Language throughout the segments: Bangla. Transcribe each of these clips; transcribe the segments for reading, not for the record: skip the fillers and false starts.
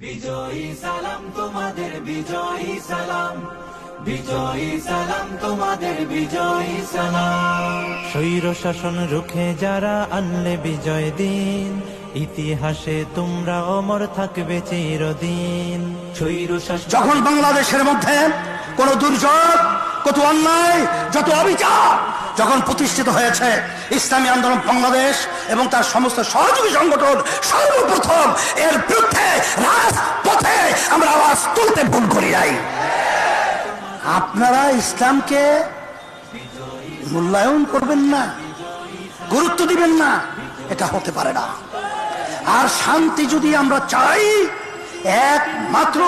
বিজয়ী সালাম তোমাদের, বিজয়ী সালাম, বিজয়ী সালাম তোমাদের, বিজয়ী সালাম। স্বৈর শাসন রুখে যারা আনলে বিজয় দিন, ইতিহাসে তোমরা অমর থাকবে চিরদিন। স্বৈর শাসন যখন বাংলাদেশের মধ্যে কোন দুর্যোগ, কত অন্যায়, যত অবিচার যখন প্রতিষ্ঠিত হয়েছে, ইসলামী আন্দোলন বাংলাদেশ এবং তার সমস্ত সহযোগী সংগঠন সর্বপ্রথম এর বিরুদ্ধে রাজপথে আমরা আওয়াজ তুলতে ভুল করি নাই। আপনারা ইসলামকে মূল্যায়ন করবেন না, গুরুত্ব দিবেন না, এটা হতে পারে না। আর শান্তি যদি আমরা চাই, একমাত্র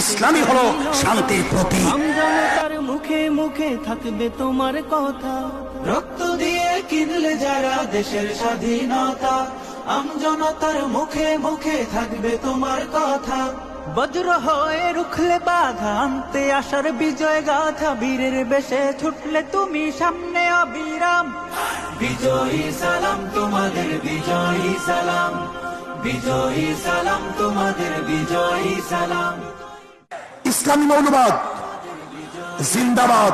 ইসলামই হলো শান্তির প্রতীক। আমজনতার মুখে মুখে থাকবে তোমার কথা, রক্ত দিয়ে কিনলে যারা দেশের স্বাধীনতা, আমজনতার মুখে মুখে থাকবে তোমার কথা। বজ্র হয়ে রুখলে বাধা, আনতে আসার বিজয় গাথা, বীরের বেশে ছুটলে তুমি সামনে অবিরাম। বিজয়ী সালাম তোমাদের, বিজয়ী সালাম, বিজয়ী সালাম তোমাদের, বিজয়ী সালাম। ইসলামী মৌলবাদ জিন্দাবাদ,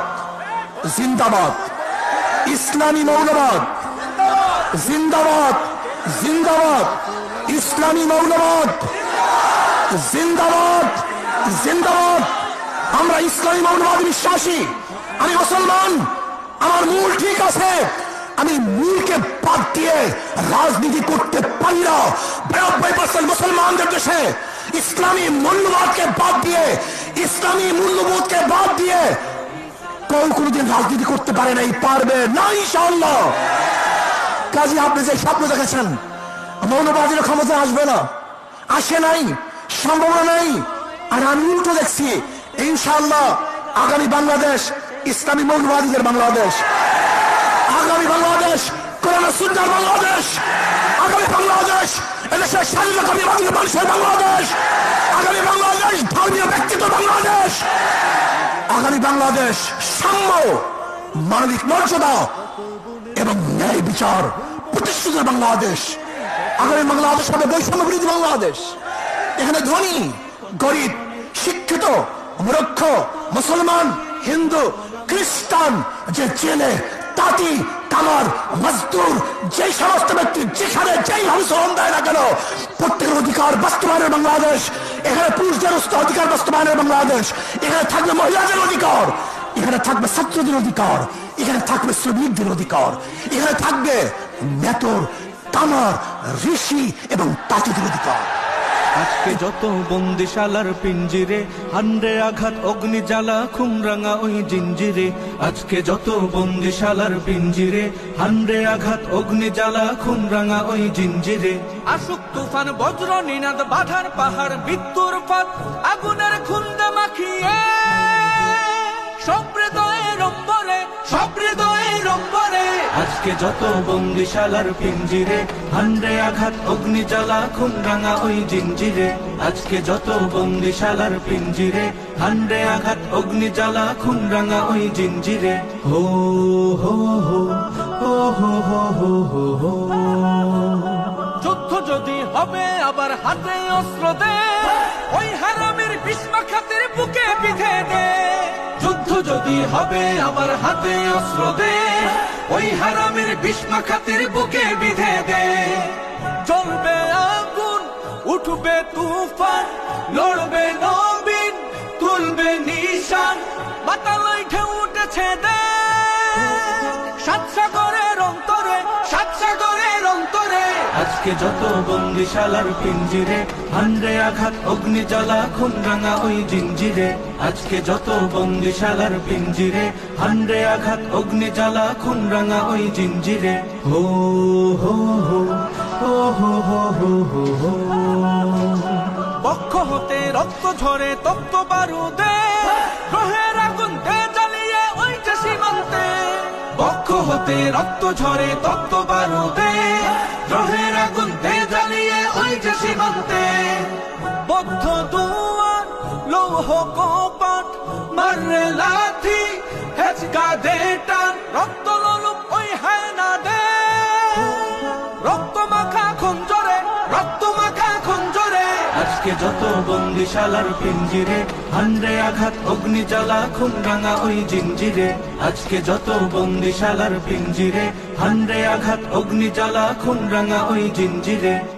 জিন্দাবাদ। ইসলামী মৌলবাদ জিন্দাবাদ, জিন্দাবাদ। ইসলামী মৌলবাদ জিন্দাবাদ, জিন্দাবাদ। আমরা ইসলামী মৌলবাদ বিশ্বাসী। আমি মুসলমান, আমার মূল ঠিক আছে, আমি মূলকে বাদ দিয়ে রাজনীতি করতে পারি না। 92% মুসলমানদের দেশে ইসলামী মূল্যবোধকে বাদ দিয়ে, ইসলামী মূল্যবোধকে বাদ দিয়ে কেউ কোনোদিন রাজনীতি করতে পারে নাই, পারবে না ইনশাআল্লাহ। কাজে আপনি যে স্বপ্ন দেখেছেন মৌলবাদীর ক্ষমতা আসবে না, আসে নাই, সম্ভাবনা নাই। আর আমি উল্টো দেখছি, ইনশাআল্লাহ আগামী বাংলাদেশ ইসলামী মৌলবাদীদের বাংলাদেশ, আগামী বাংলাদেশ কোরআন সুন্নাহর বাংলাদেশ, আগামী বাংলাদেশ এদেশের স্বাধীনতাকামী মানুষের বাংলাদেশ, আগামী বাংলাদেশ ধর্মীয় ব্যক্তিত্ব বাংলাদেশ, আগামী বাংলাদেশ সাম্য, মানবিক মর্যাদা এবং ন্যায় বিচার প্রতিষ্ঠিত বাংলাদেশ। আগামী বাংলাদেশ হবে বৈষম্য বিরোধী বাংলাদেশ। এখানে ধনী গরিব, শিক্ষিত মূর্খ, মুসলমান হিন্দু খ্রিস্টান, যে জেলে তাঁতি কামার মজদুর, যে সমস্ত ব্যক্তি যেখানে যেই ভাবে শ্রম দেয় না কেন, প্রত্যেকের অধিকার বাস্তবায়নের বাংলাদেশ। এখানে পুরুষদের অধিকার বাস্তবায়নের বাংলাদেশ। এখানে থাকবে মহিলাদের অধিকার, এখানে থাকবে ছাত্রদের অধিকার, এখানে থাকবে শ্রমিকদের অধিকার, এখানে থাকবে মেতর কামার ঋষি এবং তাঁতিদের অধিকার। আজকে যত বন্দিশালার পিঞ্জিরে, হান্ডে আঘাত অগ্নি জ্বালা খুমরাঙা ওই জিঞ্জিরে। আজকে যত বন্দিশালার পিঞ্জিরে, হান্ডে আঘাত অগ্নি জ্বালা খুমরাঙা ওই জিঞ্জিরে। আসুক তুফান বজ্র নিনাদ বাধার পাহাড়, মৃত্যুর পথ আগুনের খুন্দে মাখিয়ে, সম্প্রদায়ের অম্বরে, সম্প্রদায়ের অম্বরে। আজকে যত বন্দিশালার পিঞ্জিরে, হান্ডে আঘাত অগ্নি জ্বালা খুমরাঙা ওই জিঞ্জিরে। আজকে যত বন্দিশালার পিঞ্জিরে, হান্ডে আঘাত অগ্নি জ্বালা খুমরাঙা ওই জিঞ্জিরে। হো হো হো হো হো হো হো হো। যুদ্ধ যদি হবে আবার হাতে অস্ত্র দে, ওই হারামের বিষ্মাখাতের বুকে বিধে দে। যুদ্ধ যদি হবে আবার হাতে অস্ত্র দে, ওই হারামের বিষ্মাখাতের বুকে বিধে দে। জ্বলবে আগুন, উঠবে তুফান, লড়বে নবীন, তুলবে নিশান। মাতালয় ঢেউ উঠেছে দে, সাত সাগরের অন্তরে, সাত সাগরের অন্তরে। আজকে যত বন্দিশালার পিঞ্জিরে, হান্ডে আঘাত অগ্নি জ্বালা খুমরাঙা ওই জিঞ্জিরে। আজকে যত বন্দিশালার পিঞ্জিরে, হান্ডে আঘাত অগ্নি জ্বালা খুমরাঙা ওই জিঞ্জিরে। হো হো হো হো হো হো হো হো হো। বক্ষ হতে রক্ত ঝরে তপ্ত বারুদে, গ্রহের আগুন দে জ্বালিয়ে ওই যে সীমান্তে। বক্ষ হতে রক্ত ঝরে তপ্ত বারুদে, গ্রহের আগুন দে জ্বালিয়ে ওই যে সীমান্তে। বদ্ধ দুয়ার লৌহ কপাট, মাররে লাথি হেচকা দে টান। রক্ত লোলুপ ওই হায়না দে, রক্ত মাখা খঞ্জরে, রক্ত মাখা খঞ্জরে। আজকে যত বন্দিশালার পিঞ্জিরে, হান্ডে আঘাত অগ্নি জ্বালা খুন রাঙা ওই জিঞ্জিরে। আজকে যত বন্দিশালার পিঞ্জিরে, হান্ডে আঘাত অগ্নি জ্বালা খুন রাঙা ওই জিঞ্জিরে।